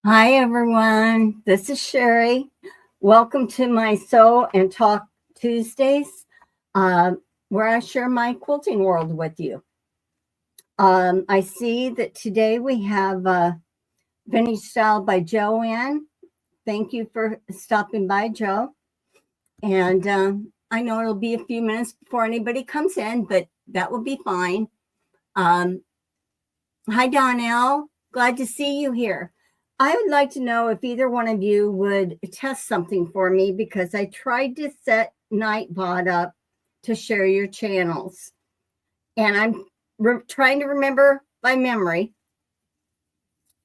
Hi, everyone. This is Sherry. Welcome to my Sew and Talk Tuesdays, where I share my quilting world with you. I see that today we have Vintage Style by Joanne. Thank you for stopping by, Joe. And I know it'll be a few minutes before anybody comes in, but that will be fine. Hi, Donnell. Glad to see you here. I would like to know if either one of you would test something for me, because I tried to set Nightbot up to share your channels. And I'm trying to remember by memory.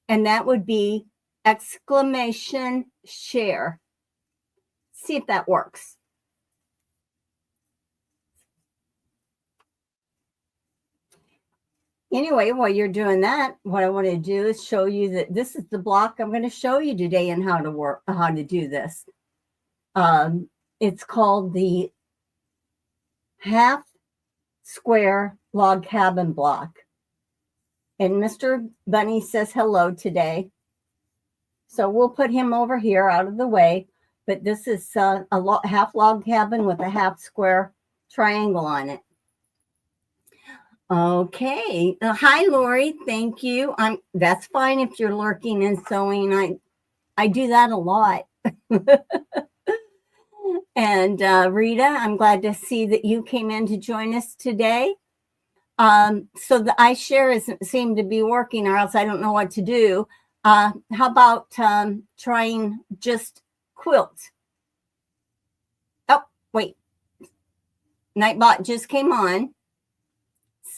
And that would be !share. See if that works. Anyway, while you're doing that, what I want to do is show you that this is the block I'm going to show you today and how to do this. It's called the half square log cabin block. And Mr. Bunny says hello today. So we'll put him over here out of the way. But this is a half log cabin with a half square triangle on it. Okay. Hi, Lori. Thank you. That's fine if you're lurking and sewing. I do that a lot. And Rita, I'm glad to see that you came in to join us today. So the iShare doesn't seem to be working, or else I don't know what to do. How about trying just quilt? Oh, wait. Nightbot just came on.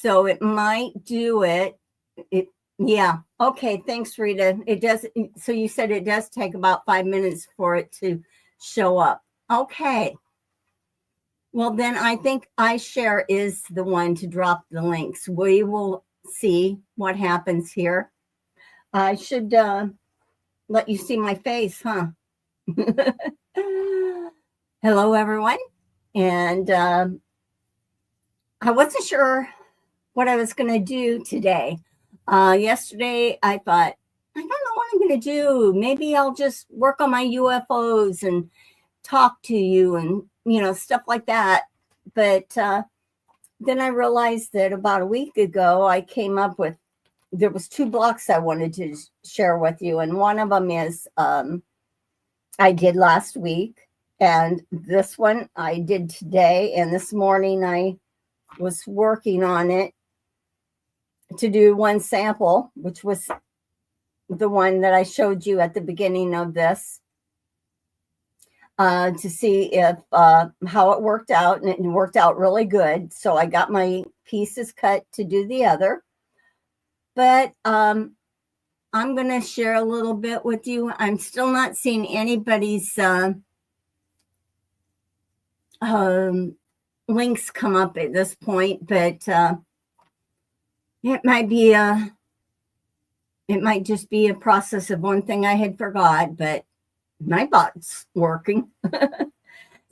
So it might do it. Yeah. Okay. Thanks, Rita. It does. So you said it does take about 5 minutes for it to show up. Okay. Well, then I think iShare is the one to drop the links. We will see what happens here. I should let you see my face, huh? Hello, everyone. And I wasn't sure what I was going to do today. Yesterday, I thought, I don't know what I'm going to do. Maybe I'll just work on my UFOs and talk to you and, stuff like that. But then I realized that about a week ago, I came up with, there was 2 blocks I wanted to share with you. And one of them is I did last week. And this one I did today. And this morning I was working on it to do one sample, which was the one that I showed you at the beginning of this, to see if how it worked out, and it worked out really good. So I got my pieces cut to do the other, but I'm going to share a little bit with you. I'm still not seeing anybody's links come up at this point, but it might just be a process of one thing I had forgot, but my bot's working.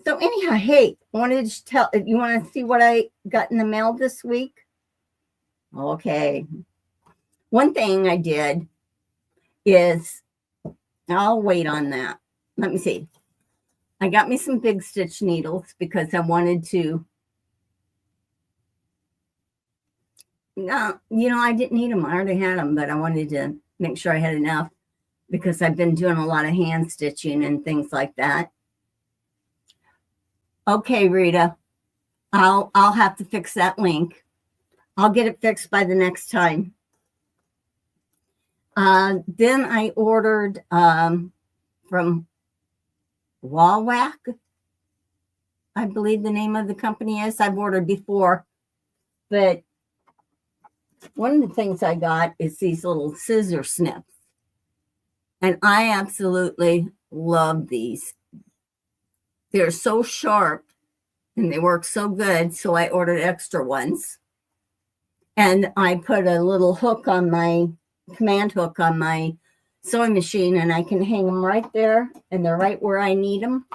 So anyhow, hey, I wanted to tell you, want to see what I got in the mail this week? Okay. One thing I did is, I'll wait on that. Let me see. I got me some big stitch needles because I wanted to. No, I didn't need them. I already had them, but I wanted to make sure I had enough because I've been doing a lot of hand stitching and things like that. Okay, Rita, I'll have to fix that link. I'll get it fixed by the next time. Then I ordered from Wawak, I believe the name of the company is. I've ordered before, but one of the things I got is these little scissor snips. And I absolutely love these. They're so sharp and they work so good. So I ordered extra ones. And I put a little hook on my command hook on my sewing machine, and I can hang them right there, and they're right where I need them,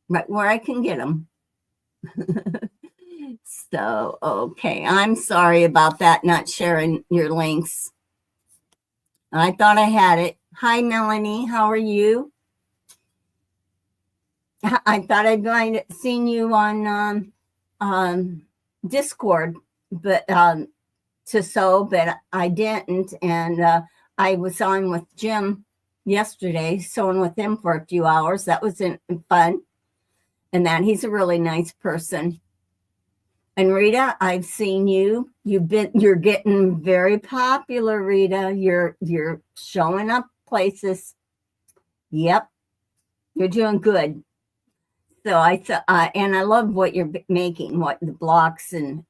right where I can get them. So, okay, I'm sorry about that, not sharing your links. I thought I had it. Hi, Melanie. How are you? I thought I'd might have seen you on Discord, but to sew, but I didn't. And I was on with Jim yesterday, sewing with him for a few hours. That was fun. And that he's a really nice person. And Rita, I've seen you. You're getting very popular, Rita. You're showing up places. Yep, you're doing good. So and I love what you're making, what the blocks and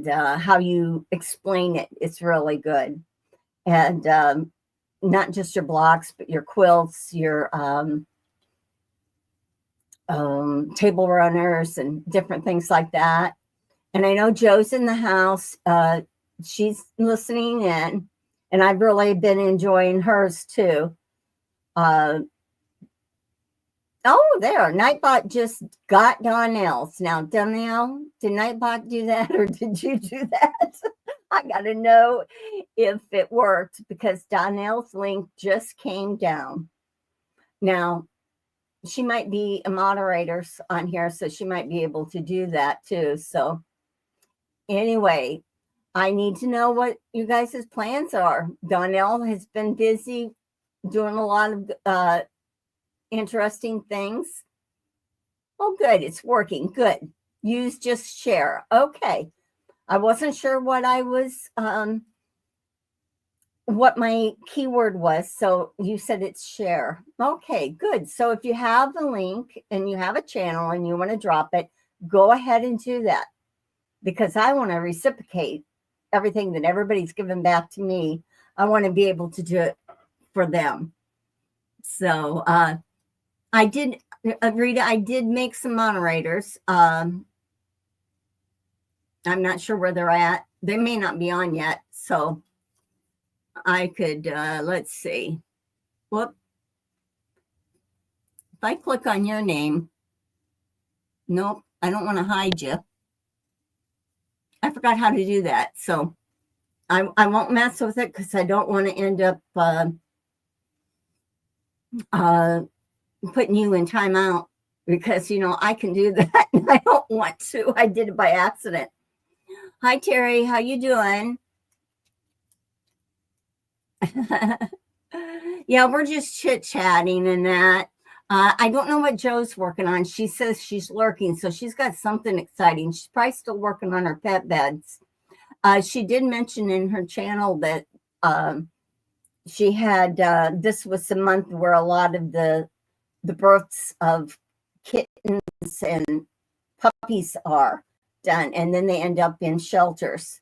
how you explain it. It's really good. And not just your blocks, but your quilts, your table runners and different things like that. And I know Joe's in the house. She's listening in, and I've really been enjoying hers too. There, Nightbot just got Donnell's. Now, Donnell, did Nightbot do that, or did you do that? I got to know if it worked, because Donnell's link just came down. Now, she might be a moderator on here, so she might be able to do that too. So anyway, I need to know what you guys' plans are. Donnell has been busy doing a lot of interesting things. Oh, good. It's working. Good. Use just share. Okay. I wasn't sure what I was, what my keyword was. So you said it's share. Okay, good. So if you have the link and you have a channel and you want to drop it, go ahead and do that, because I want to reciprocate everything that everybody's given back to me. I want to be able to do it for them. So I did, Rita, I did make some moderators. I'm not sure where they're at. They may not be on yet. So I could, let's see. Whoop. If I click on your name, nope, I don't want to hide you. I forgot how to do that. So I won't mess with it, because I don't want to end up putting you in timeout, because, I can do that and I don't want to. I did it by accident. Hi, Terry. How you doing? Yeah, we're just chit-chatting and that. I don't know what Joe's working on. She says she's lurking, so she's got something exciting. She's probably still working on her pet beds. She did mention in her channel that she had, this was the month where a lot of the births of kittens and puppies are done, and then they end up in shelters.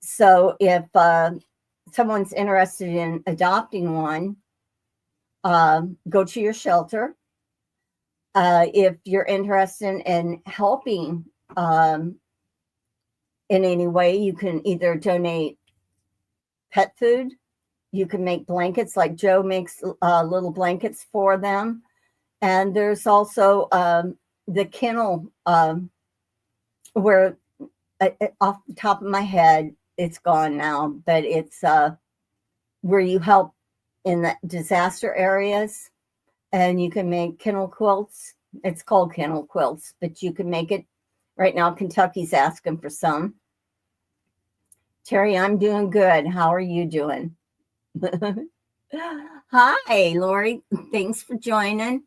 So if someone's interested in adopting one, go to your shelter. If you're interested in helping in any way, you can either donate pet food, you can make blankets, like Joe makes little blankets for them. And there's also the kennel, where off the top of my head, it's gone now, but it's where you help in the disaster areas, and you can make kennel quilts. It's called kennel quilts, but you can make it. Right now, Kentucky's asking for some. Terry, I'm doing good. How are you doing? Hi, Lori. Thanks for joining.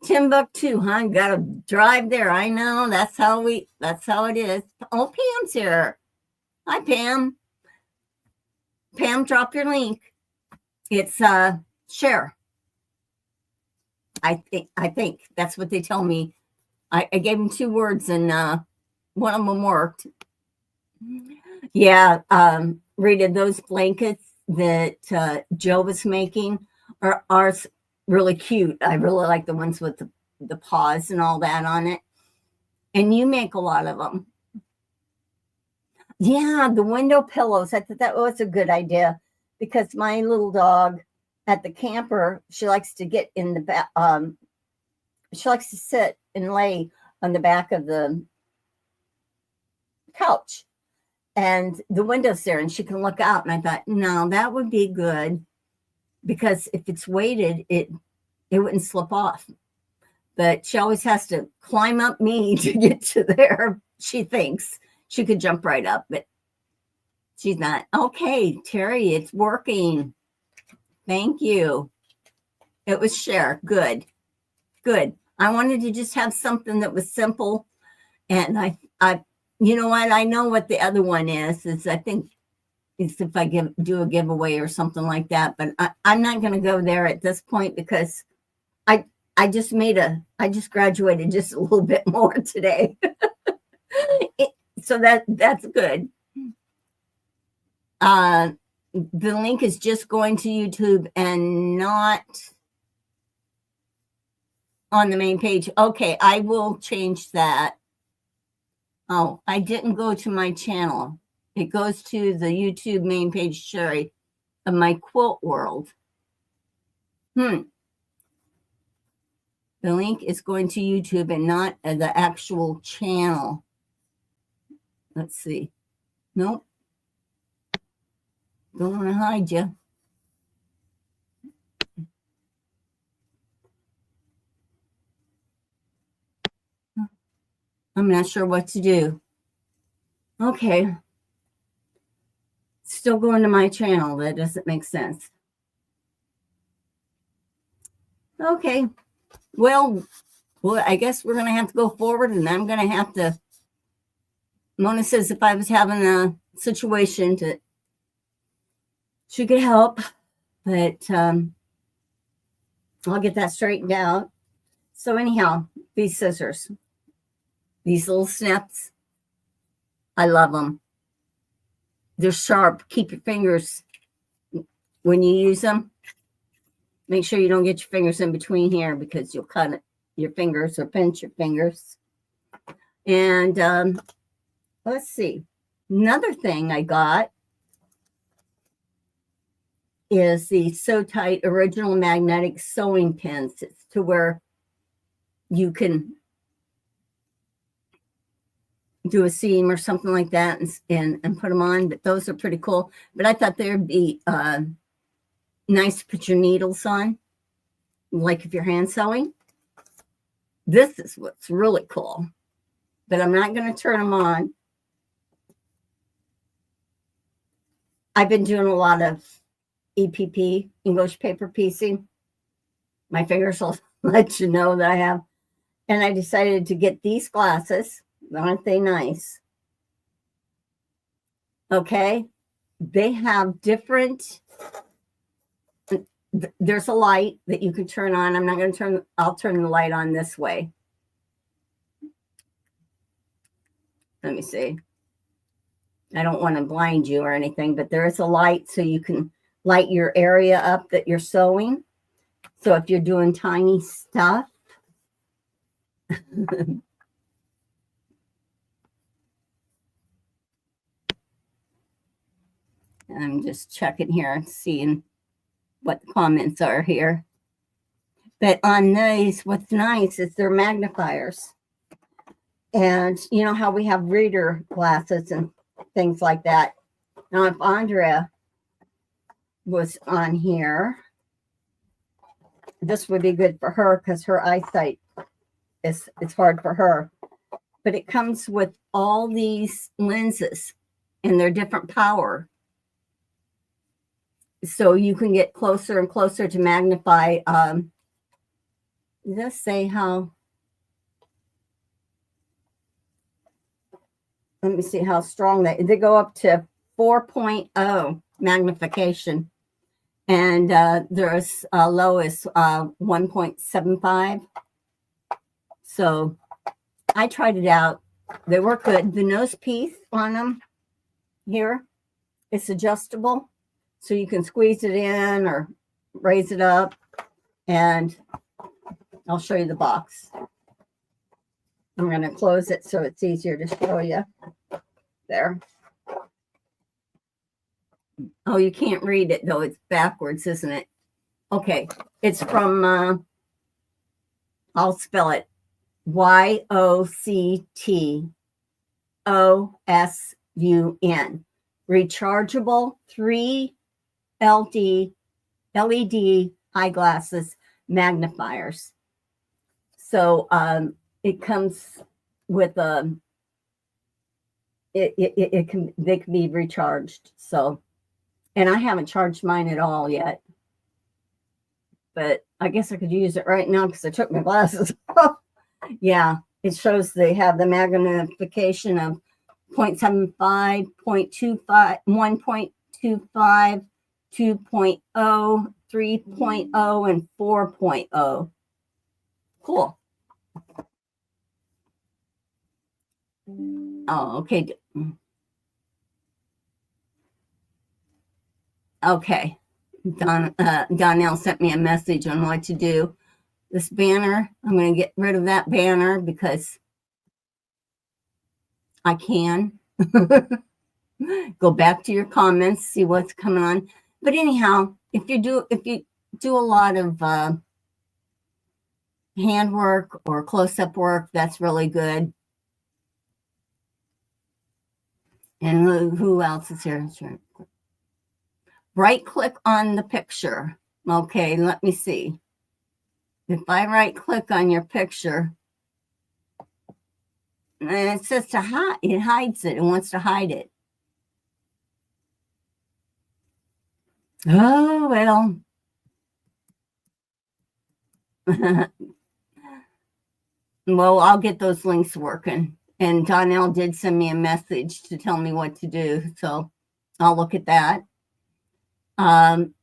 Timbuktu, huh? Gotta drive there. I know. That's how it is. Oh, Pam's here. Hi, Pam. Pam, drop your link. It's share. I think that's what they tell me. I gave them 2 words and one of them worked. Yeah, Rita, those blankets that Joe was making are really cute. I really like the ones with the paws and all that on it. And you make a lot of them. Yeah, the window pillows. I thought that was a good idea because my little dog at the camper, she likes to get in the back. She likes to sit and lay on the back of the couch, and the window's there, and she can look out. And I thought, no, that would be good because if it's weighted, it wouldn't slip off. But she always has to climb up me to get to there. She thinks she could jump right up, but she's not. Okay, Terry, it's working. Thank you. It was share. Good. I wanted to just have something that was simple. And I you know what? I know what the other one is I think it's if I do a giveaway or something like that, but I'm not going to go there at this point because I just graduated just a little bit more today. So that's good. The link is just going to YouTube and not on the main page. Okay, I will change that. Oh, I didn't go to my channel. It goes to the YouTube main page, Sherry, of my quilt world. The link is going to YouTube and not the actual channel. Let's see. Nope. Don't want to hide you. I'm not sure what to do. Okay. Still going to my channel. That doesn't make sense. Okay. Well, I guess we're going to have to go forward, and I'm going to have to. Mona says if I was having a situation she could help, but I'll get that straightened out. So anyhow, these scissors, these little snips, I love them. They're sharp. Keep your fingers when you use them. Make sure you don't get your fingers in between here because you'll cut your fingers or pinch your fingers. And let's see. Another thing I got is the Sew Tight Original Magnetic Sewing Pins. It's to where you can do a seam or something like that and put them on, but those are pretty cool. But I thought they'd be nice to put your needles on, like if you're hand sewing. This is what's really cool, but I'm not going to turn them on. I've been doing a lot of EPP, English paper piecing. My fingers will let you know that I have. And I decided to get these glasses. Aren't they nice? Okay. They have different, there's a light that you can turn on. I'm not going to I'll turn the light on this way. Let me see. I don't want to blind you or anything, but there is a light so you can light your area up that you're sewing. So if you're doing tiny stuff, I'm just checking here, seeing what the comments are here. But on these, what's nice is they're magnifiers. And you know how we have reader glasses and things like that. Now, if Andrea was on here, this would be good for her because her eyesight it's hard for her. But it comes with all these lenses and they're different power. So you can get closer and closer to magnify Does this say how? Let me see how strong they go up to 4.0 magnification. And there's low is 1.75. So I tried it out. They work good. The nose piece on them here, it's adjustable. So you can squeeze it in or raise it up. And I'll show you the box. I'm going to close it so it's easier to show you. There. Oh, you can't read it, though. It's backwards, isn't it? Okay. It's from, I'll spell it, YOCTOSUN. Rechargeable 3 LED eyeglasses magnifiers. So it comes with a, they can be recharged. So, and I haven't charged mine at all yet. But I guess I could use it right now because I took my glasses off. Yeah, it shows they have the magnification of 0.75, 0.25, 1.25, 2.0, 3.0, and 4.0. Cool. Oh, okay. Okay. Donnell sent me a message on what to do. This banner, I'm going to get rid of that banner because I can. Go back to your comments, see what's coming on. But anyhow, if you do a lot of handwork or close-up work, that's really good. And who else is here? Right click on the picture. Okay, let me see. If I right click on your picture, and it says to hide, it hides it. It wants to hide it. Oh, well. Well, I'll get those links working. And Donnell did send me a message to tell me what to do. So I'll look at that. And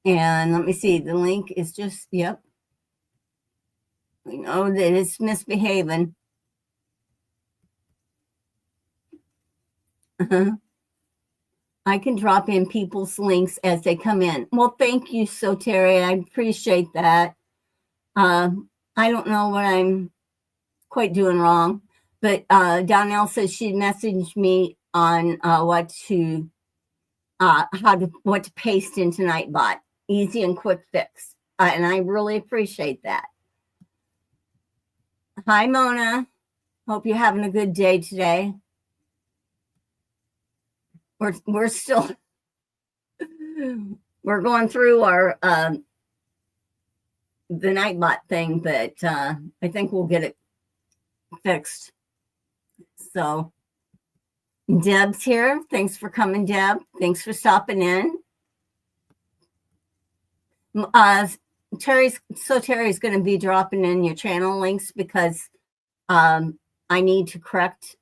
let me see. The link is just, yep. We know that it's misbehaving. I can drop in people's links as they come in. Well, thank you, so Terry. I appreciate that. I don't know what I'm quite doing wrong, but Donnell says she messaged me on what to paste into Nightbot. Easy and quick fix. And I really appreciate that. Hi, Mona. Hope you're having a good day today. We're still we're going through our the Nightbot thing, but I think we'll get it fixed. So Deb's here. Thanks for coming, Deb. Thanks for stopping in. Terry's going to be dropping in your channel links because I need to correct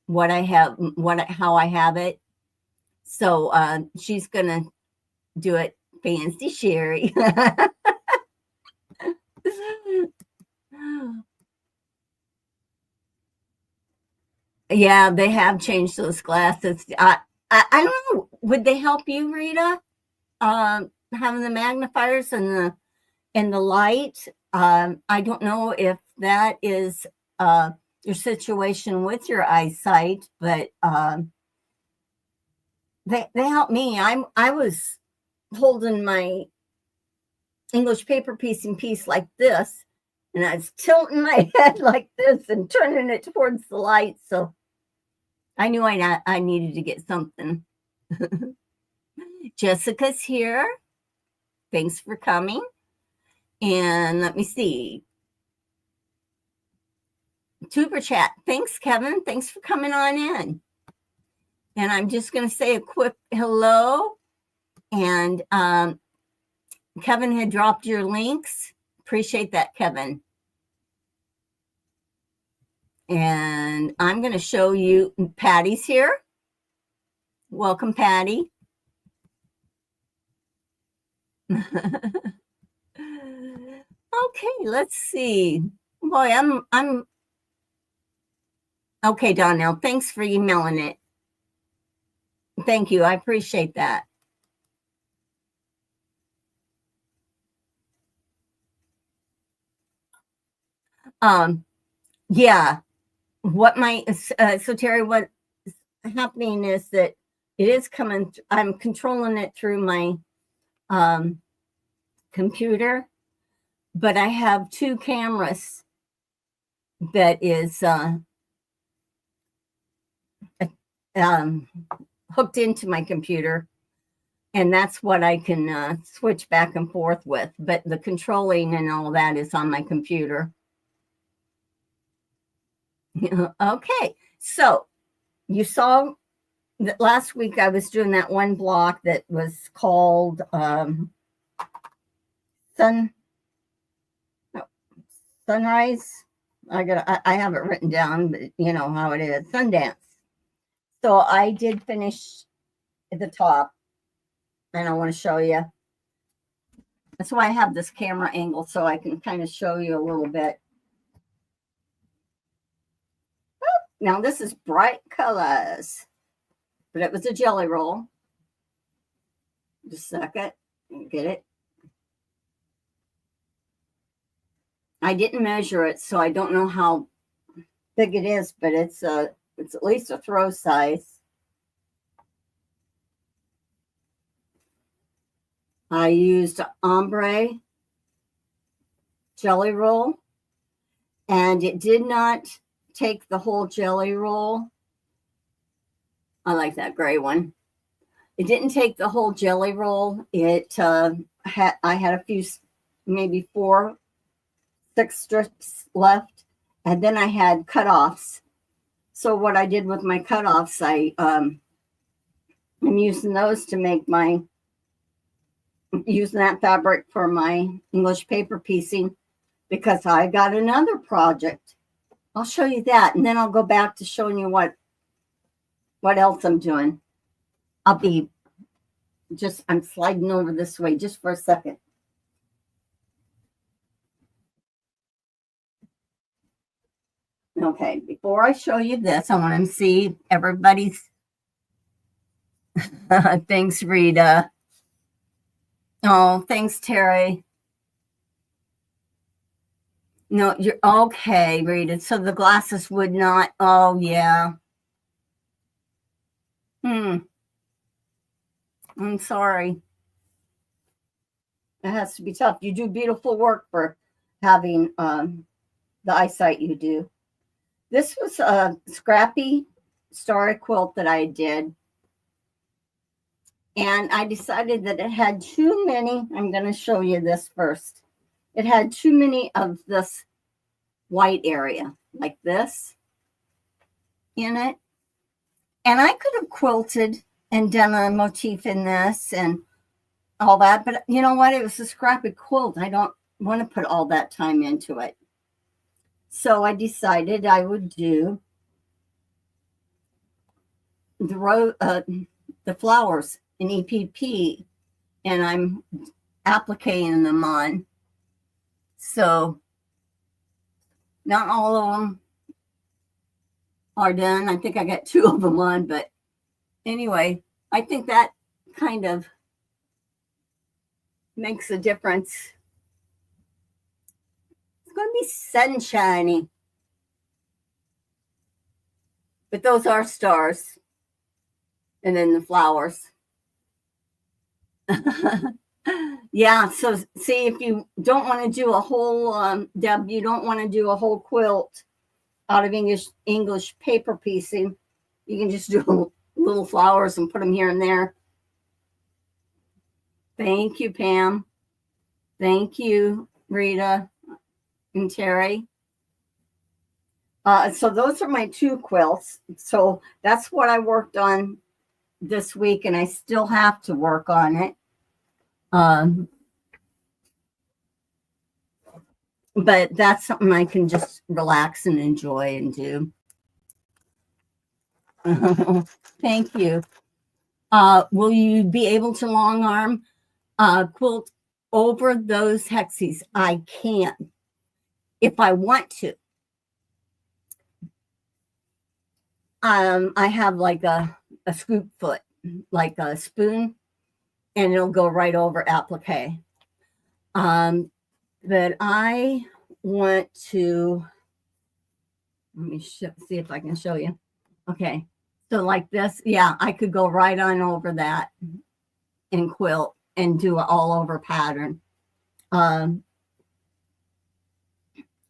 what I have, how I have it. So she's going to do it. Fancy Sherry. Yeah, they have changed those glasses. I don't know. Would they help you, Rita? Having the magnifiers and the light. I don't know if that is your situation with your eyesight, but they help me. I was holding my English paper piece in piece like this, and I was tilting my head like this and turning it towards the light. So I knew I needed to get something. Jessica's here. Thanks for coming. And let me see. Tuber chat. Thanks, Kevin. Thanks for coming on in. And I'm just going to say a quick hello. And Kevin had dropped your links Appreciate that, Kevin. And I'm going to show you, Patty's here. Welcome, Patty. Okay, let's see. Boy, I'm okay, Donnell. Thanks for emailing it. Thank you. I appreciate that. Yeah. So Terry, what's happening is that it is coming. I'm controlling it through my computer, but I have two cameras that is hooked into my computer, and that's what I can switch back and forth with. But the controlling and all that is on my computer. Okay, so you saw that last week I was doing that one block that was called Sunrise. I have it written down, but you know how it is, Sundance. So I did finish at the top, and I want to show you. That's why I have this camera angle, so I can kind of show you a little bit. Now this is bright colors, but it was a jelly roll. Just a second, get it. I didn't measure it, so I don't know how big it is, but it's at least a throw size. I used ombre jelly roll, and it did not take the whole jelly roll. I like that gray one. It didn't take the whole jelly roll. I had a few, maybe 4, 6 strips left, and then I had cutoffs. So what I did with my cutoffs, I'm using those to make using that fabric for my English paper piecing, because I got another project. I'll show you that, and then I'll go back to showing you what else I'm doing. I'm sliding over this way just for a second. Okay, before I show you this, I want to see everybody's. Thanks, Rita. Oh, thanks, Terry. No, you're okay, Rita. So the glasses would not. Oh, yeah. I'm sorry. It has to be tough. You do beautiful work for having the eyesight you do. This was a scrappy starry quilt that I did. And I decided that it had too many. I'm going to show you this first. It had too many of this white area, like this, in it. And I could have quilted and done a motif in this and all that. But you know what? It was a scrappy quilt. I don't want to put all that time into it. So I decided I would do the flowers in EPP, and I'm applicating them on. So not all of them are done. I think I got 2 of them on, but anyway, I think that kind of makes a difference. It's going to be sunshiny, but those are stars. And then the flowers. Yeah, so see, if you don't want to do a whole, Deb, you don't want to do a whole quilt out of English paper piecing, you can just do little flowers and put them here and there. Thank you, Pam. Thank you, Rita and Terry. So those are my 2 quilts. So that's what I worked on this week, and I still have to work on it. but that's something I can just relax and enjoy and do. Thank you. Will you be able to long arm quilt over those hexies? I can if I want to. I have like a scoop foot, like a spoon, and it'll go right over applique. But I want to, let me see if I can show you. Okay. So like this, yeah, I could go right on over that and quilt and do an all over pattern.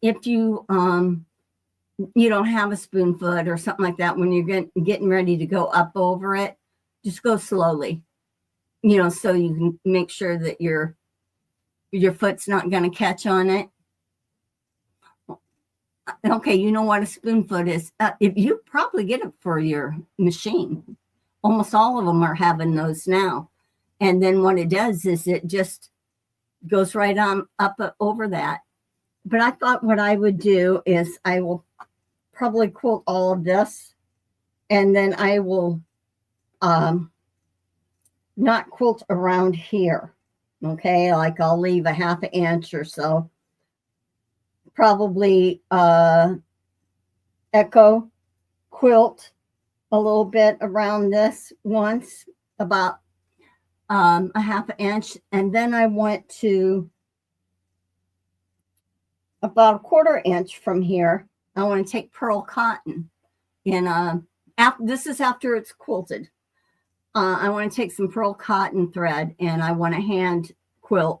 If you don't have a spoon foot or something like that, when you're getting ready to go up over it, just go slowly, so you can make sure that your foot's not going to catch on it. Okay, you know what a spoon foot is. If you probably get it for your machine. Almost all of them are having those now. And then what it does is it just goes right on up over that. But I thought what I would do is I will probably quilt all of this, and then I will not quilt around here. Okay, like I'll leave a half an inch or so. Probably echo quilt a little bit around this once, about a half an inch, and then I want to about a quarter inch from here. I want to take pearl cotton, and this is after it's quilted. I want to take some pearl cotton thread, and I want to hand quilt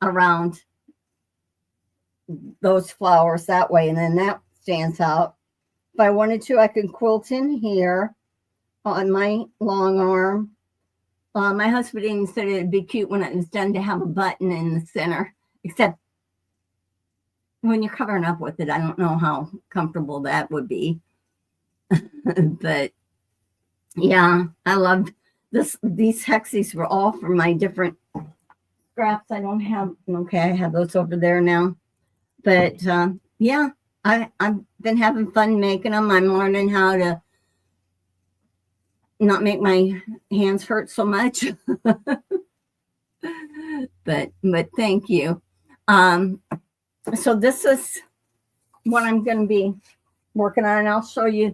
around those flowers that way, and then that stands out. If I wanted to, I could quilt in here on my long arm. My husband even said it'd be cute when it was done to have a button in the center, except when you're covering up with it, I don't know how comfortable that would be. But yeah, I loved this. These hexies were all from my different scraps. I don't have, okay, I have those over there now. But yeah, I've been having fun making them. I'm learning how to not make my hands hurt so much. but thank you. So this is what I'm going to be working on. I'll show you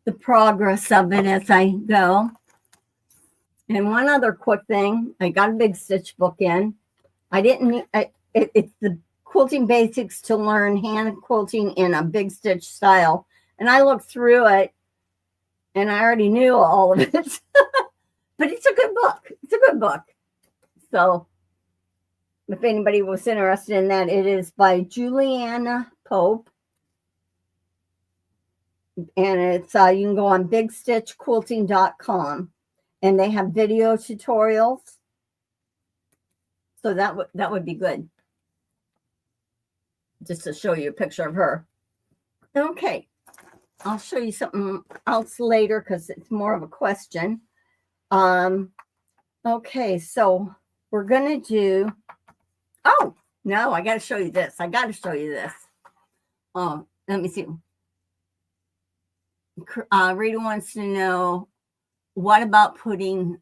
the progress of it as I go. And one other quick thing, I got a big stitch book in. I didn't, it's the quilting basics to learn hand quilting in a big stitch style. And I looked through it and I already knew all of it. But it's a good book. It's a good book. So if anybody was interested in that, it is by Juliana Pope. And it's you can go on bigstitchquilting.com, and they have video tutorials. So that would be good. Just to show you a picture of her. Okay. I'll show you something else later because it's more of a question. Okay, so we're going to do, oh, no, I got to show you this. I got to show you this. Oh, let me see. Rita wants to know, what about putting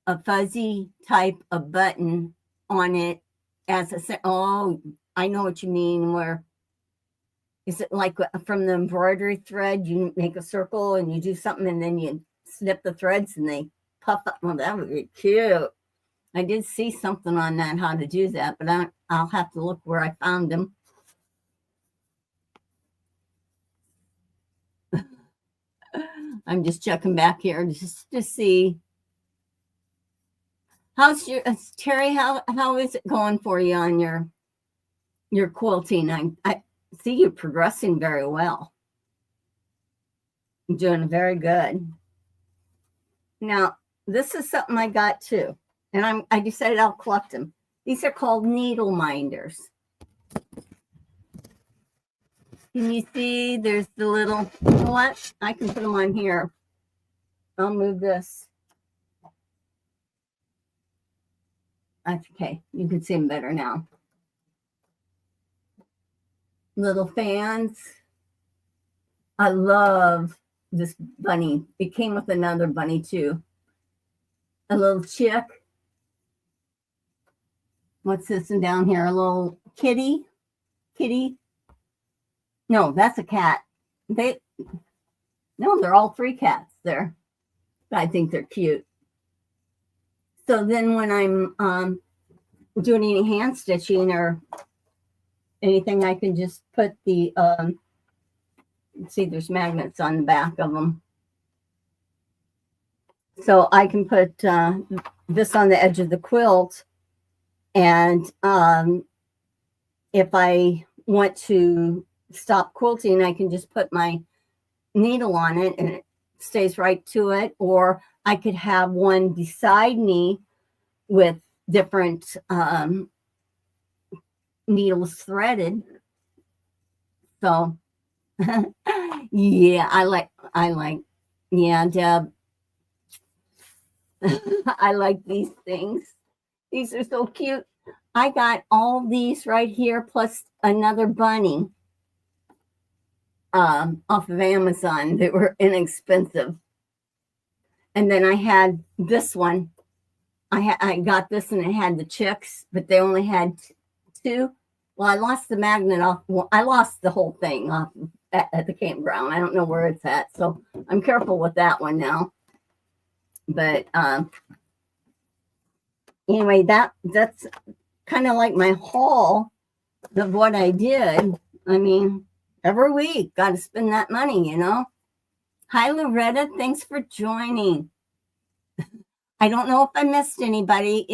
a fuzzy type of button on it as a, oh, I know what you mean, where, is it like from the embroidery thread, you make a circle and you do something and then you snip the threads and they puff up? Well, that would be cute. I did see something on that, how to do that, but I'll have to look where I found them. I'm just checking back here just to see. How's your Terry? How is it going for you on your quilting? I see you progressing very well. You're doing very good. Now, this is something I got too, and I decided I'll collect them. These are called needle minders. Can you see there's the little, you know what? I can put them on here. I'll move this. Okay, you can see them better now. little fans. I love this bunny. It came with another bunny too. A little chick. What's this one down here? A little kitty. Kitty. No, that's a cat. They're all three cats there. I think they're cute. So then when I'm doing any hand stitching or anything, I can just put the, see, there's magnets on the back of them. So I can put this on the edge of the quilt. And if I want to stop quilting, I can just put my needle on it and it stays right to it. Or I could have one beside me with different needles threaded. So yeah, I like, yeah, Deb, I like these things. These are so cute. I got all these right here, plus another bunny off of Amazon. They were inexpensive. And then I had this one. I got this and it had the chicks, but they only had two. Well, I lost the magnet off. Well, I lost the whole thing off at the campground. I don't know where it's at. So I'm careful with that one now. But anyway, that's kind of like my haul of what I did. I mean, every week, got to spend that money, you know. Hi, Loretta. Thanks for joining. I don't know if I missed anybody.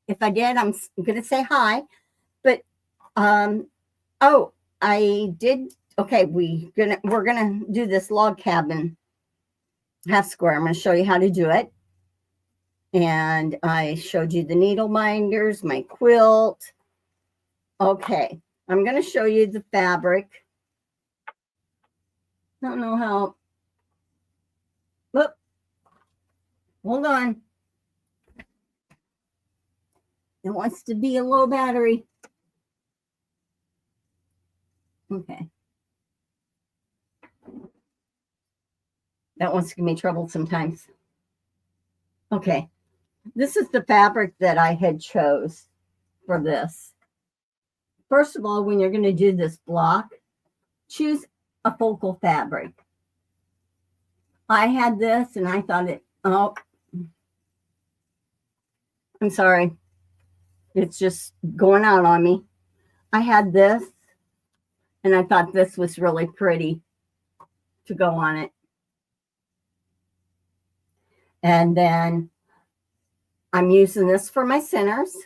If I did, I'm going to say hi. But, oh, I did. Okay, we're gonna do this log cabin half square. I'm going to show you how to do it. And I showed you the needle minders, my quilt. Okay, I'm going to show you the fabric. Don't know how. Look, hold on. It wants to be a low battery. Okay. That wants to give me trouble sometimes. Okay. This is the fabric that I had chose for this. First of all, when you're going to do this block, choose a focal fabric. I had this and I thought oh, I'm sorry. It's just going out on me. I had this and I thought this was really pretty to go on it. And then I'm using this for my centers.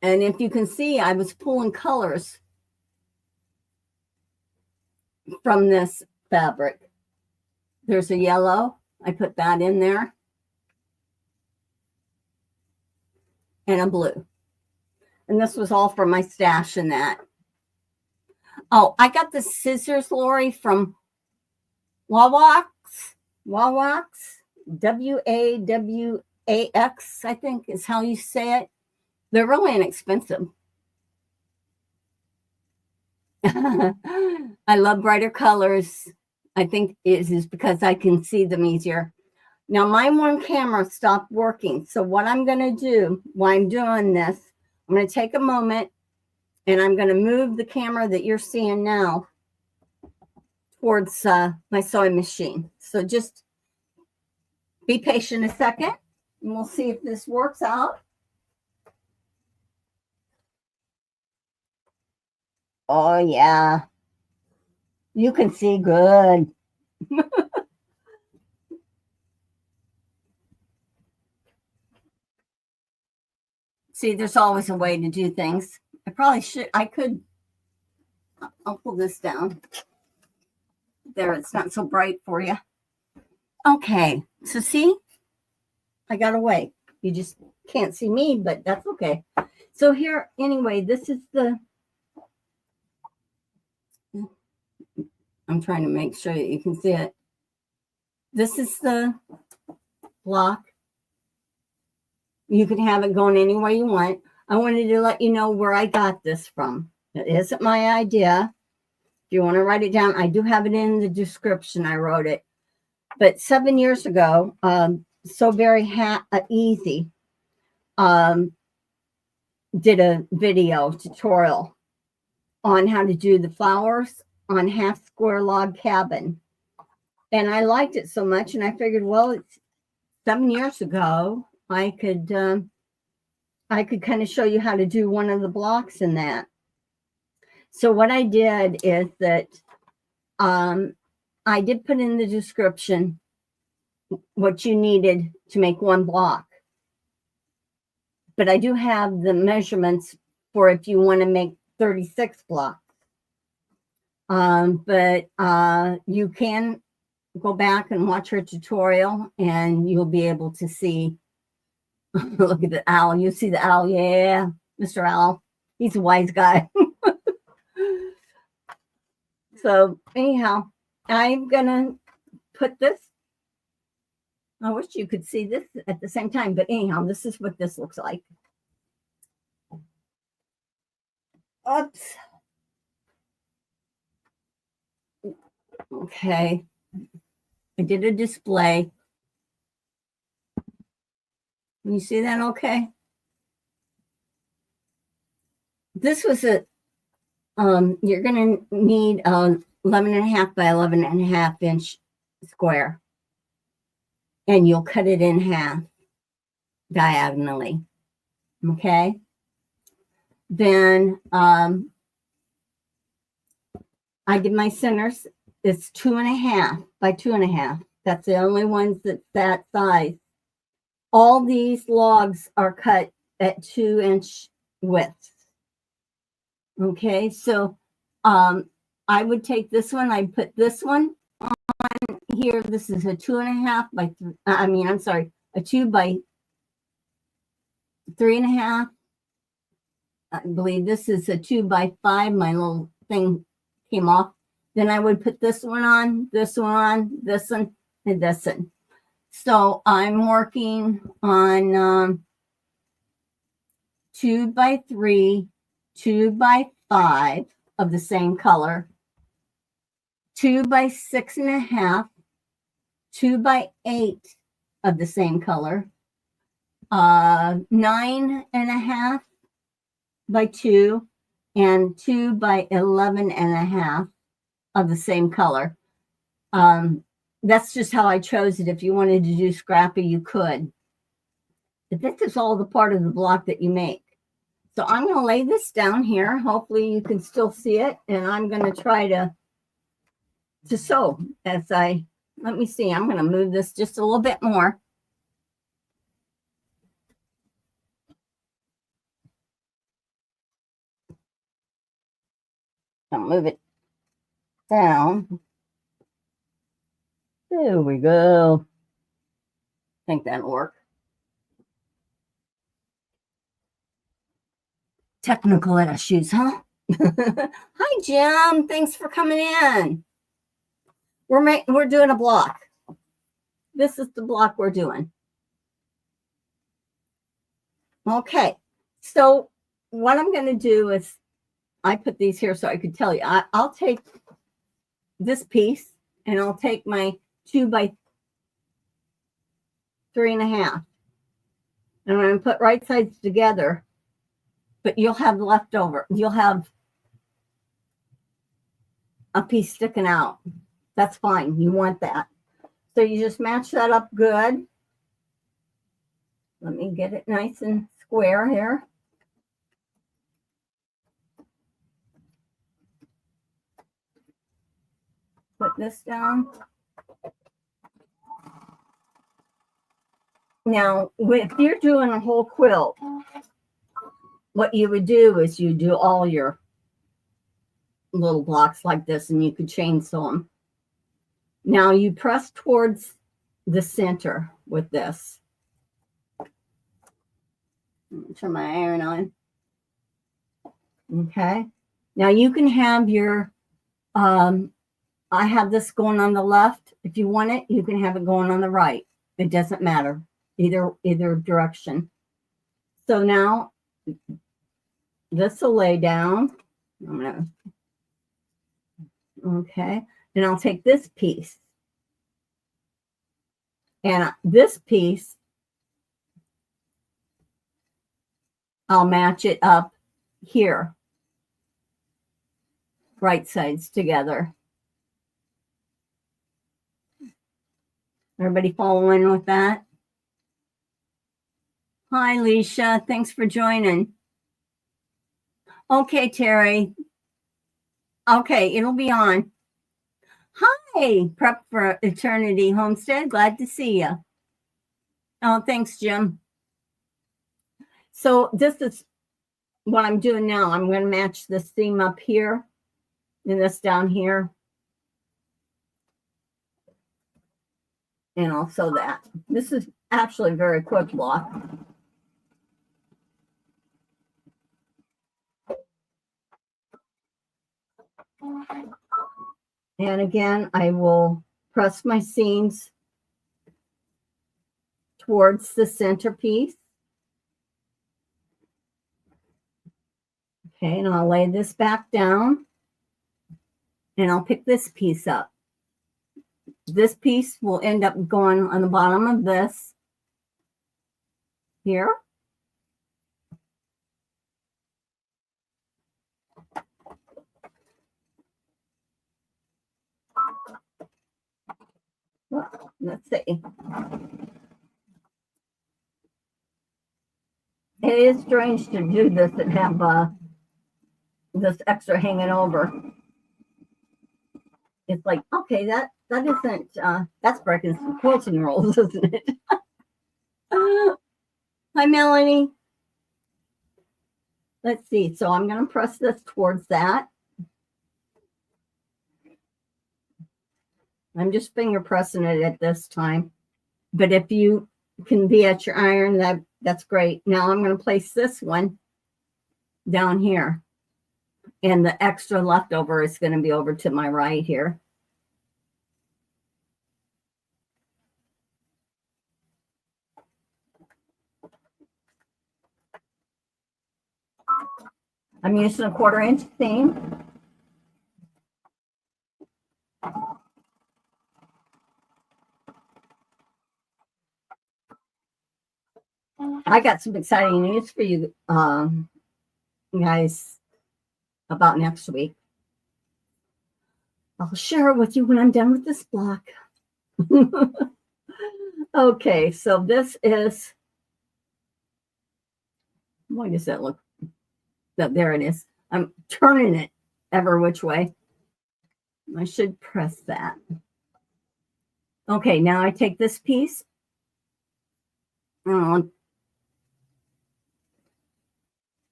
And if you can see, I was pulling colors from this fabric. There's a yellow. I put that in there. And a blue. And this was all from my stash in that. Oh, I got the scissors, Lori, from Wawax, W-A-W-A-X, I think is how you say it. They're really inexpensive. I love brighter colors. I think it is because I can see them easier. Now, my one camera stopped working. So what I'm going to do while I'm doing this, I'm going to take a moment and I'm going to move the camera that you're seeing now towards my sewing machine. So just be patient a second and we'll see if this works out. Oh, yeah. You can see good. See, there's always a way to do things. I could, I'll pull this down. There, it's not so bright for you. Okay, so see, I got away. You just can't see me, but that's okay. So here, anyway, this is the, I'm trying to make sure that you can see it. This is the block. You can have it going any way you want. I wanted to let you know where I got this from. It isn't my idea. If you want to write it down, I do have it in the description. I wrote it. But 7 years ago, So Very Easy did a video tutorial on how to do the flowers on half square log cabin. And I liked it so much, and I figured, well, it's 7 years ago. I could kind of show you how to do one of the blocks in that. So what I did is that I did put in the description what you needed to make one block. But I do have the measurements for if you want to make 36 blocks. But you can go back and watch her tutorial, and you'll be able to see. Look at the owl. You see the owl? Yeah, Mr. Owl. He's a wise guy. So anyhow, I'm going to put this. I wish you could see this at the same time, but anyhow, this is what this looks like. Oops. Okay. I did a display. Can you see that okay? This was a, you're going to need a 11.5 by 11.5 inch square. And you'll cut it in half diagonally. Okay. Then I did my centers. It's 2.5 by 2.5. That's the only ones that's that size. All these logs are cut at 2-inch widths. Okay, so I would take this one. I'd put this one on here. This is a 2.5 by 3. I'm sorry, a 2 by 3.5. I believe this is a 2 by 5. My little thing came off. Then I would put this one on, this one, this one, and this one. So I'm working on 2 by 3, 2 by 5 of the same color, 2 by 6.5, 2 by 8 of the same color, 9.5 by 2, and 2 by 11.5 of the same color. That's just how I chose it. If you wanted to do scrappy, you could. But this is all the part of the block that you make. So I'm going to lay this down here. Hopefully you can still see it. And I'm going to try to sew as let me see. I'm going to move this just a little bit more. I'll move it down. There we go. I think that'll work. Technical issues, huh? Hi, Jim. Thanks for coming in. We're doing a block. This is the block we're doing. Okay. So what I'm going to do is I put these here so I could tell you. I'll take this piece and I'll take my 2 by 3.5. And I'm going to put right sides together, but you'll have leftover. You'll have a piece sticking out. That's fine. You want that. So you just match that up good. Let me get it nice and square here. Put this down. Now, if you're doing a whole quilt, what you would do is you do all your little blocks like this, and you could chainsaw them. Now you press towards the center with this. Turn my iron on. Okay. Now you can have your, I have this going on the left. If you want it, you can have it going on the right. It doesn't matter, either direction. So now this will lay down. I'm gonna, okay. And I'll take this piece. And this piece, I'll match it up here. Right sides together. Everybody following with that? Hi, Leisha. Thanks for joining. Okay, Terry. Okay, it'll be on. Hi, Prep for Eternity Homestead. Glad to see you. Oh, thanks, Jim. So this is what I'm doing now. I'm going to match this seam up here and this down here. And I'll sew that. This is actually a very quick block. And again, I will press my seams towards the centerpiece. Okay, and I'll lay this back down and I'll pick this piece up. This piece will end up going on the bottom of this here. Well, let's see. It is strange to do this and have this extra hanging over. It's like, okay, that isn't, that's breaking some quilting rules, isn't it? Hi, Melanie. Let's see. So I'm going to press this towards that. I'm just finger pressing it at this time. But if you can be at your iron, that's great. Now I'm going to place this one down here. And the extra leftover is going to be over to my right here. I'm using a 1/4 inch seam. I got some exciting news for you guys about next week. I'll share it with you when I'm done with this block. Okay, so this is, why does that look? There it is. I'm turning it ever which way. I should press that. Okay, now I take this piece. I'll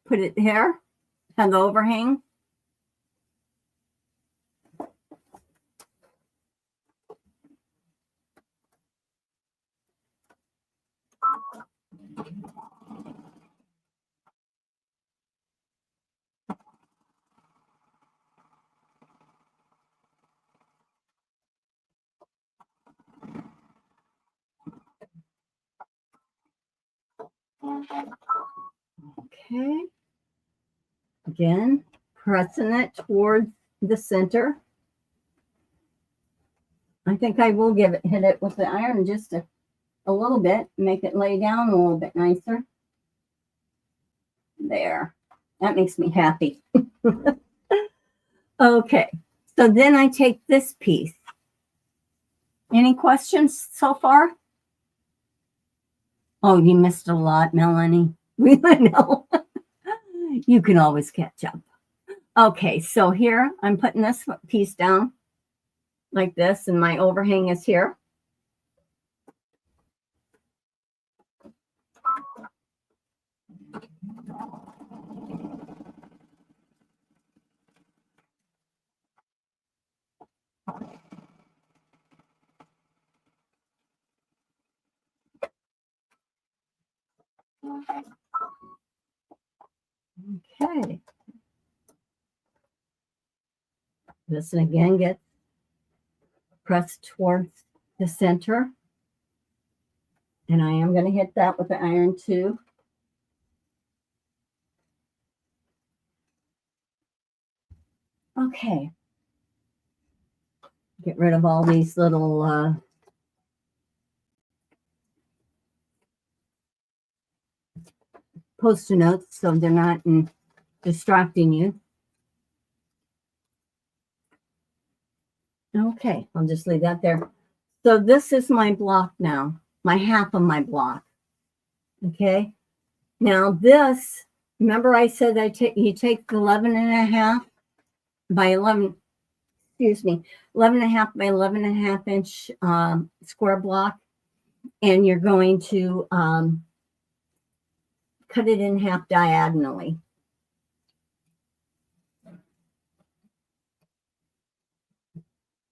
put it here, have the overhang. Okay. Again, pressing it towards the center. I think I will hit it with the iron just a little bit, make it lay down a little bit nicer. There. That makes me happy. Okay. So then I take this piece. Any questions so far? Oh, you missed a lot, Melanie. We know. You can always catch up. Okay, so here I'm putting this piece down like this, and my overhang is here. Okay. This again gets pressed towards the center. And I am going to hit that with the iron too. Okay. Get rid of all these little post-it notes so they're not distracting you. Okay, I'll just leave that there. So this is my block now, my half of my block. Okay. Now this, remember I said you take 11 and a half by 11, excuse me, 11 and a half by 11 and a half inch square block, and you're going to cut it in half diagonally.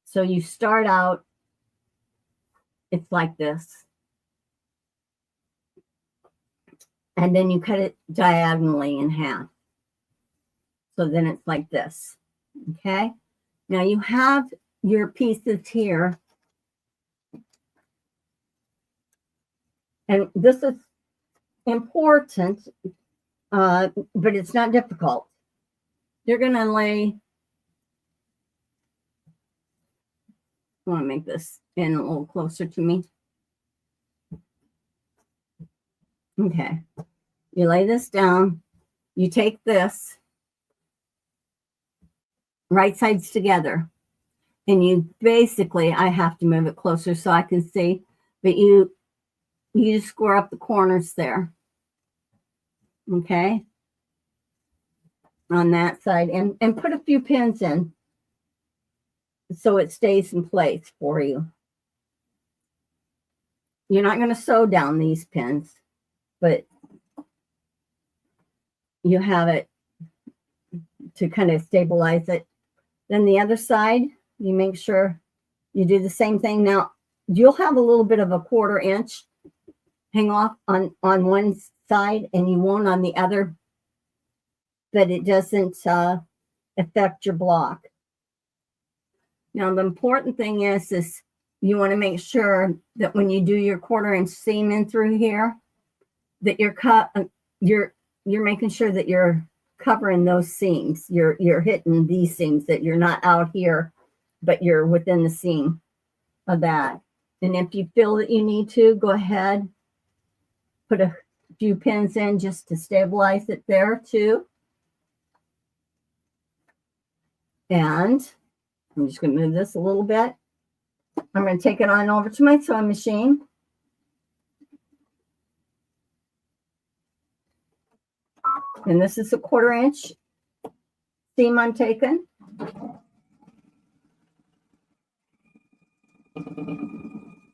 So you start out, it's like this. And then you cut it diagonally in half. So then it's like this. Okay. Now you have your pieces here. And this is important, but it's not difficult. You're going to lay, I want to make this in a little closer to me. Okay. You lay this down. You take this, right sides together, and you basically, I have to move it closer so I can see, but you square up the corners there. Okay. On that side, and put a few pins in so it stays in place for you. You're not going to sew down these pins, but you have it to kind of stabilize it. Then the other side, you make sure you do the same thing. Now, you'll have a little bit of a 1/4 inch hang off on one side, and you won't on the other, but it doesn't affect your block. Now, the important thing is you want to make sure that when you do your 1/4 inch seam in through here, that you're making sure that you're covering those seams. You're hitting these seams, that you're not out here, but you're within the seam of that. And if you feel that you need to, go ahead, put a few pins in just to stabilize it there too. And I'm just going to move this a little bit. I'm going to take it on over to my sewing machine. And this is a 1/4 inch seam I'm taking.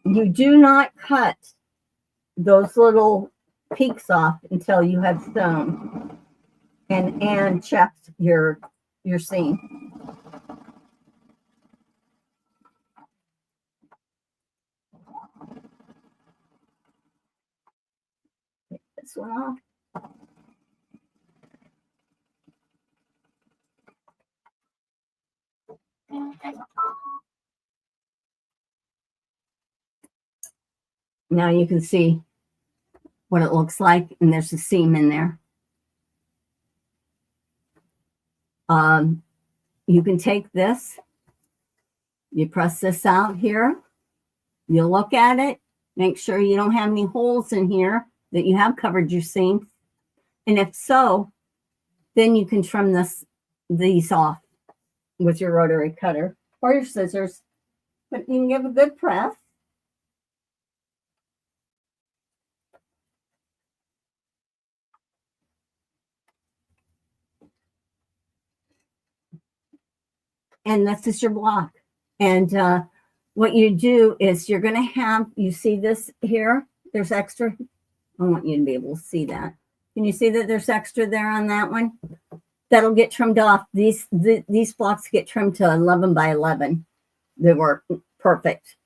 You do not cut those little peaks off until you have sewn and checked your seam. Take this one off. Now you can see what it looks like, and there's a seam in there. You can take this, you press this out here, you look at it, make sure you don't have any holes in here, that you have covered your seams. And if so, then you can trim these off with your rotary cutter or your scissors. But you can give a good press. And this is your block. And what you do is you're going to have, you see this here? There's extra. I want you to be able to see that. Can you see that there's extra there on that one? That'll get trimmed off. These blocks get trimmed to 11 by 11. They were perfect.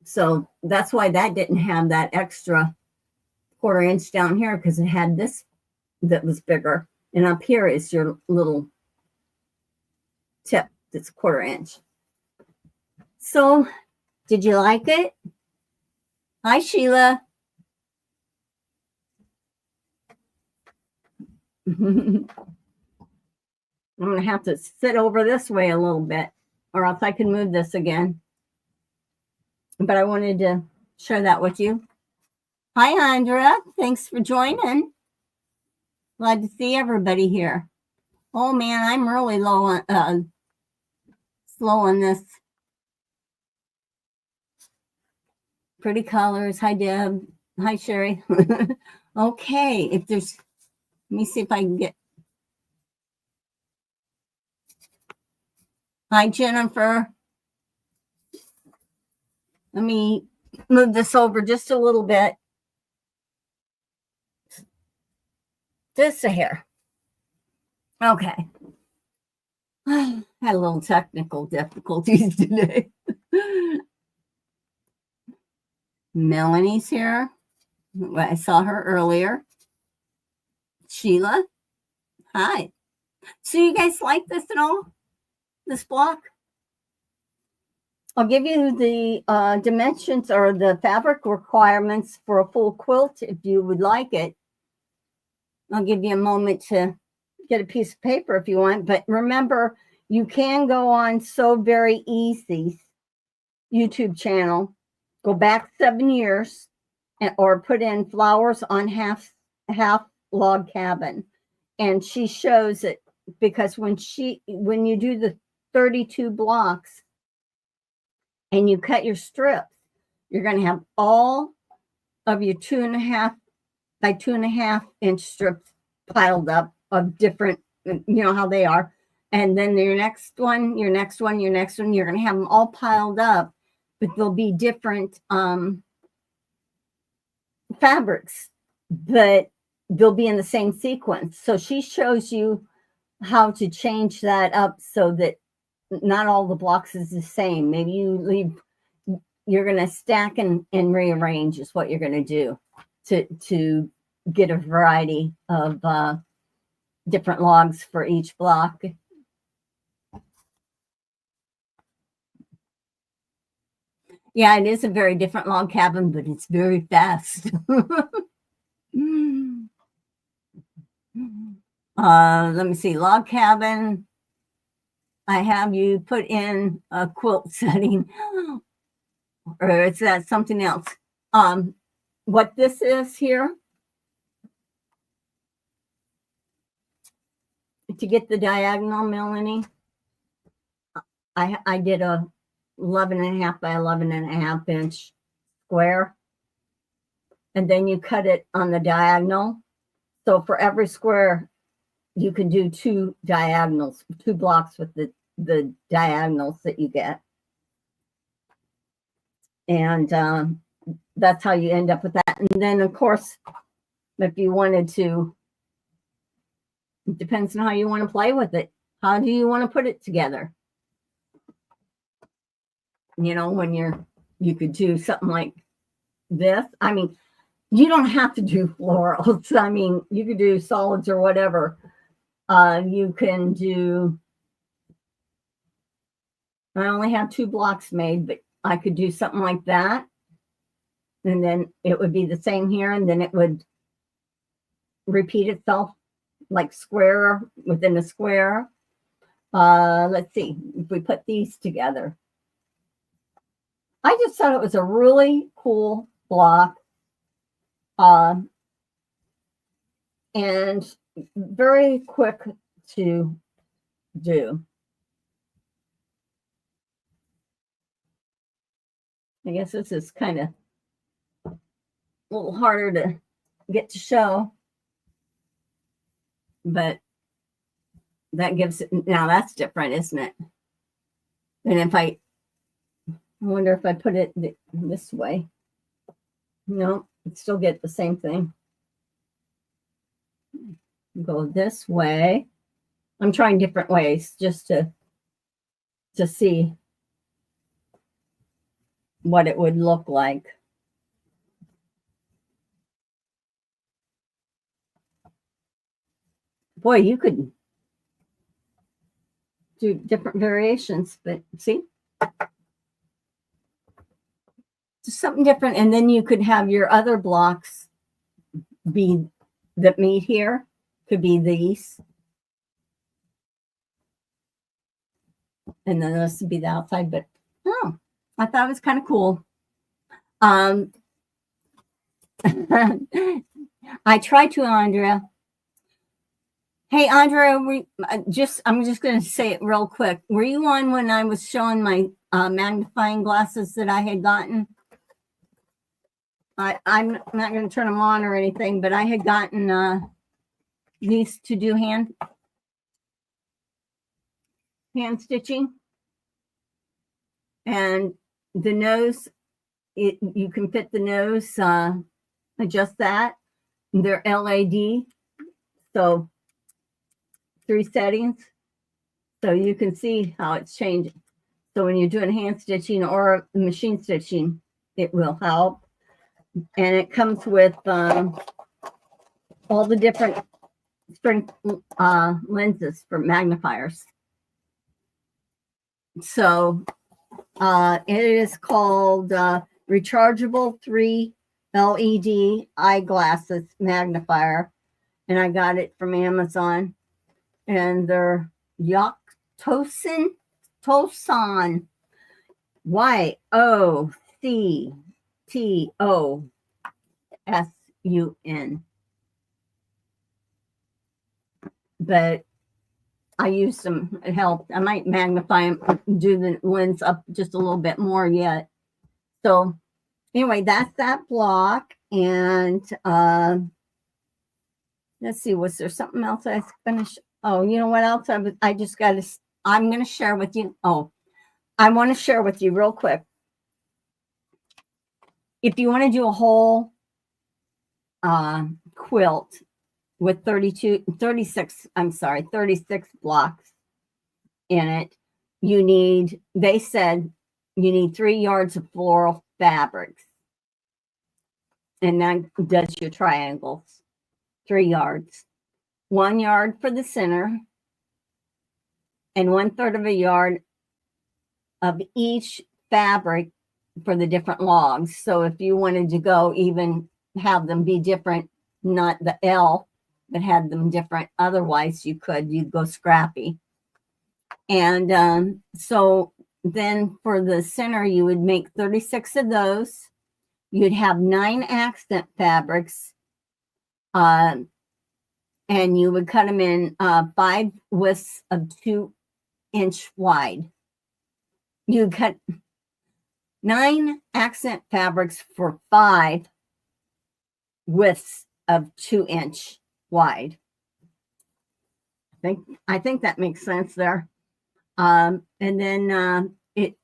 So that's why that didn't have that extra 1/4 inch down here, because it had this that was bigger. And up here is your little tip that's 1/4 inch. So did you like it? Hi, Sheila. I'm going to have to sit over this way a little bit, or else I can move this again. But I wanted to share that with you. Hi, Andrea. Thanks for joining. Glad to see everybody here. Oh, man, I'm really low on, slow on this. Pretty colors. Hi, Deb. Hi, Sherry. Okay, if there's, let me see if I can get. Hi, Jennifer. Let me move this over just a little bit. Just a hair. Okay. Had a little technical difficulties today. Melanie's here. I saw her earlier. Sheila. Hi. So you guys like this at all? This block? I'll give you the dimensions or the fabric requirements for a full quilt if you would like it. I'll give you a moment to get a piece of paper if you want. But remember, you can go on So Very Easy's YouTube channel, go back 7 years, or put in flowers on half log cabin. And she shows it because when you do the 32 blocks and you cut your strips, you're going to have all of your 2.5 by 2.5 inch strips piled up of different, you know how they are. And then your next one, you're going to have them all piled up, but they'll be different fabrics, but they'll be in the same sequence. So she shows you how to change that up so that not all the blocks is the same. Maybe you're going to stack and rearrange is what you're going to do to get a variety of different logs for each block. Yeah, it is a very different log cabin, but it's very fast. Let me see, log cabin. I have you put in a quilt setting, or is that something else? What this is here, to get the diagonal, Melanie, I did a 11.5 by 11.5 inch square, and then you cut it on the diagonal. So for every square, you can do 2 diagonals, 2 blocks with the diagonals that you get. And that's how you end up with that. And then, of course, if you wanted to, it depends on how you want to play with it. How do you want to put it together? You know, when you could do something like this. I mean, you don't have to do florals. I mean, you could do solids or whatever. You can do, I only have 2 blocks made, but I could do something like that. And then it would be the same here, and then it would repeat itself like square within a square. Let's see if we put these together. I just thought it was a really cool block. And very quick to do. I guess this is kind of a little harder to get to show, but that gives it, now that's different, isn't it? And if I wonder if I put it this way. No, it still get the same thing. Go this way. I'm trying different ways just to see what it would look like. Boy, you could do different variations, but see? Just something different. And then you could have your other blocks be that meet here. Could be these. And then this would be the outside, but oh, I thought it was kind of cool. I tried to, Andrea. Hey, Andrea, I'm just going to say it real quick. Were you on when I was showing my magnifying glasses that I had gotten? I'm not going to turn them on or anything, but I had gotten these to do hand stitching. And the nose, you can fit the nose, adjust that. They're LED, so 3 settings. So you can see how it's changing. So when you're doing hand stitching or machine stitching, it will help. And it comes with all the different strength lenses for magnifiers. So it is called rechargeable 3 LED eyeglasses magnifier, and I got it from Amazon. And they're Tosan, YOCTOSUN. But I used them. It helped. I might magnify them, do the lens up just a little bit more yet. So anyway, that's that block. And let's see, was there something else I was going to oh, you know what else? I just got to, I'm going to share with you. Oh, I want to share with you real quick. If you want to do a whole quilt with 36 blocks in it, they said you need 3 yards of floral fabrics. And that does your triangles, 3 yards. 1 yard for the center and 1/3 of a yard of each fabric for the different logs. So if you wanted to go even have them be different, not the L, but had them different, otherwise you'd go scrappy. And so then for the center, you would make 36 of those. You'd have 9 accent fabrics, and you would cut them in 5 widths of 2-inch wide. You cut 9 accent fabrics for 5 widths of 2-inch wide. I think that makes sense there. And then it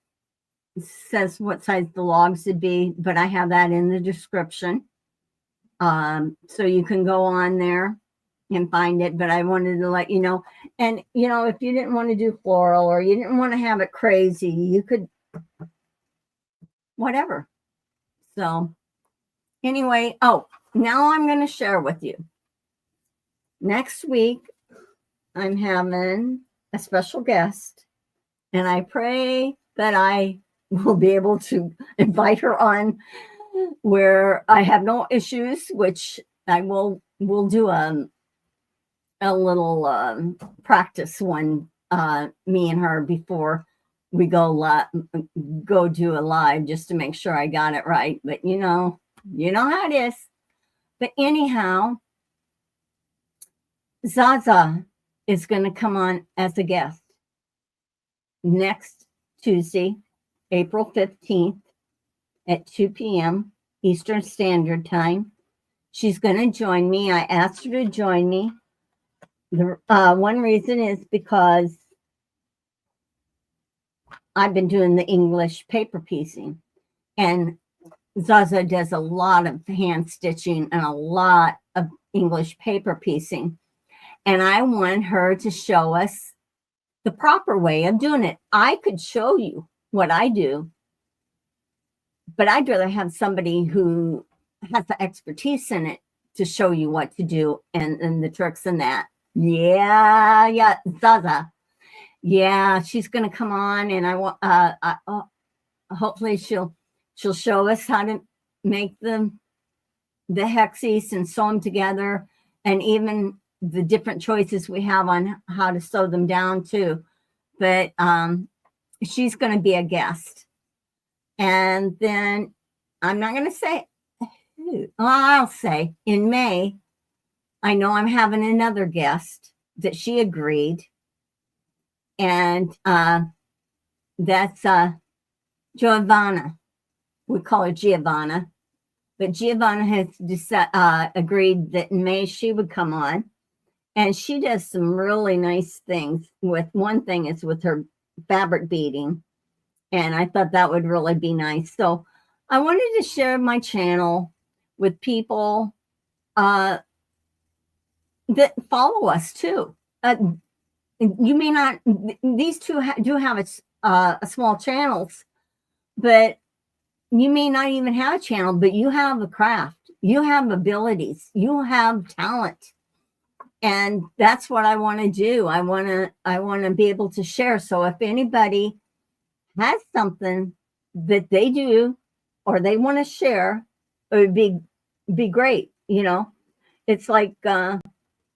says what size the logs would be, but I have that in the description. So you can go on there and find it, but I wanted to let you know. And, if you didn't want to do floral or you didn't want to have it crazy, you could, whatever. So anyway, now I'm going to share with you. Next week, I'm having a special guest, and I pray that I will be able to invite her on where I have no issues, which I will do a little practice one, me and her, before we go do a live, just to make sure I got it right. But you know how it is. But anyhow, Zaza is going to come on as a guest next Tuesday, April 15th at 2 p.m. Eastern Standard Time. She's going to join me. I asked her to join me. The one reason is because I've been doing the English paper piecing, and Zaza does a lot of hand stitching and a lot of English paper piecing. And I want her to show us the proper way of doing it. I could show you what I do, but I'd rather have somebody who has the expertise in it to show you what to do and the tricks and that. Yeah, Zaza. Yeah, she's going to come on, and I want. Hopefully, she'll show us how to make the hexies and sew them together, and even the different choices we have on how to sew them down too. but she's going to be a guest. And then I'm not going to say who. Well, I'll say in May, I know I'm having another guest that she agreed. And that's Giovanna. We call her Giovanna. But Giovanna has agreed that in May she would come on. And she does some really nice things. With one thing is with her fabric beading. And I thought that would really be nice. So I wanted to share my channel with people that follow us too. You may not, these two do have a small channels, but you may not even have a channel, but you have a craft, you have abilities, you have talent. And that's what I want to do. I want to be able to share. So if anybody has something that they do or they want to share, it would be great. You know, it's like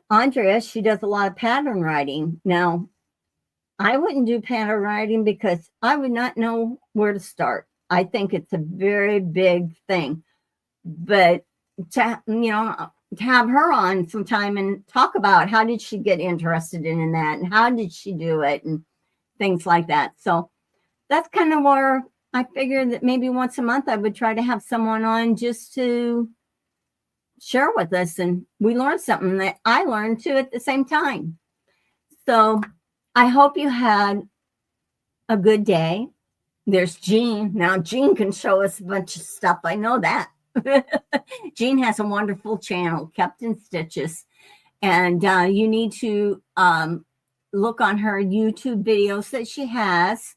Andrea, she does a lot of pattern writing. Now, I wouldn't do pattern writing because I would not know where to start. I think it's a very big thing. But to have her on sometime and talk about how did she get interested in that and how did she do it and things like that. So that's kind of where I figured that maybe once a month I would try to have someone on just to share with us, and we learned something that I learned too at the same time. So I hope you had a good day. There's Jean. Now Jean can show us a bunch of stuff. I know that. Jean has a wonderful channel, Kept in Stitches. And you need to look on her YouTube videos that she has.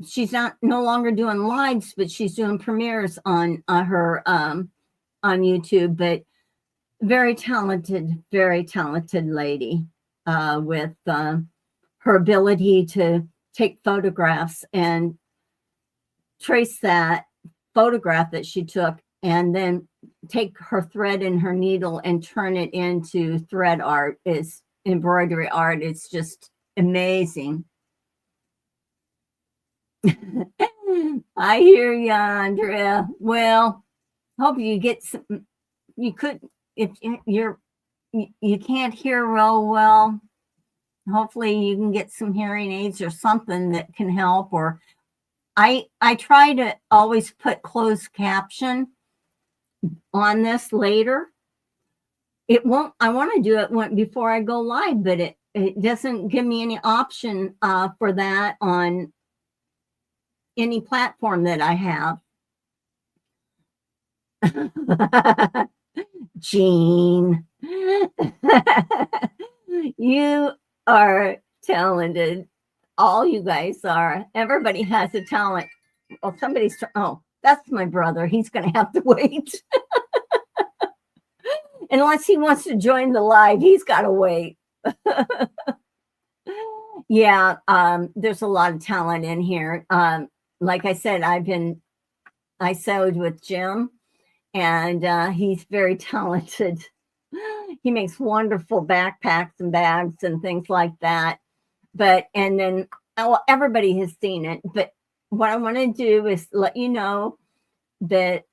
She's no longer doing lives, but she's doing premieres on her on YouTube. But very talented lady with her ability to take photographs and trace that photograph that she took and then take her thread and her needle and turn it into thread art, is embroidery art. It's just amazing. I hear you, Andrea. Well, hope you get some. You could, if you can't hear real well, hopefully you can get some hearing aids or something that can help. Or I try to always put closed caption on this later. It won't. I want to do it before I go live, but it doesn't give me any option for that on any platform that I have. Jean, you are talented. All you guys are. Everybody has a talent. Oh, that's my brother. He's going to have to wait. Unless he wants to join the live, he's got to wait. Yeah, there's a lot of talent in here. Like I said, I sewed with Jim, and he's very talented. He makes wonderful backpacks and bags and things like that. And then everybody has seen it. But what I want to do is let you know that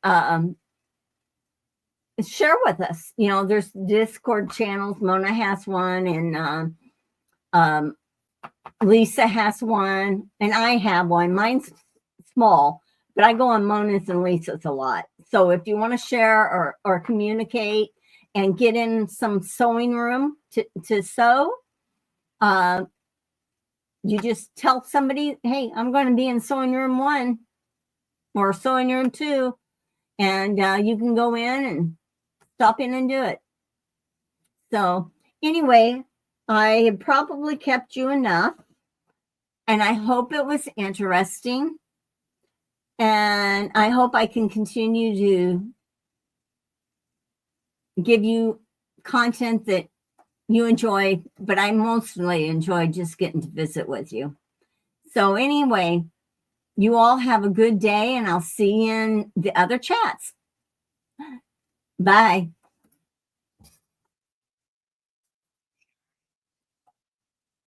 share with us. You know, there's Discord channels. Mona has one, and Lisa has one, and I have one. Mine's small, but I go on Mona's and Lisa's a lot. So if you want to share or communicate and get in some sewing room to sew, you just tell somebody, hey, I'm going to be in sewing room 1 or sewing room 2, and you can go in and stop in and do it. So anyway, I have probably kept you enough, and I hope it was interesting, and I hope I can continue to give you content that you enjoy, but I mostly enjoy just getting to visit with you. So anyway, you all have a good day, and I'll see you in the other chats. Bye.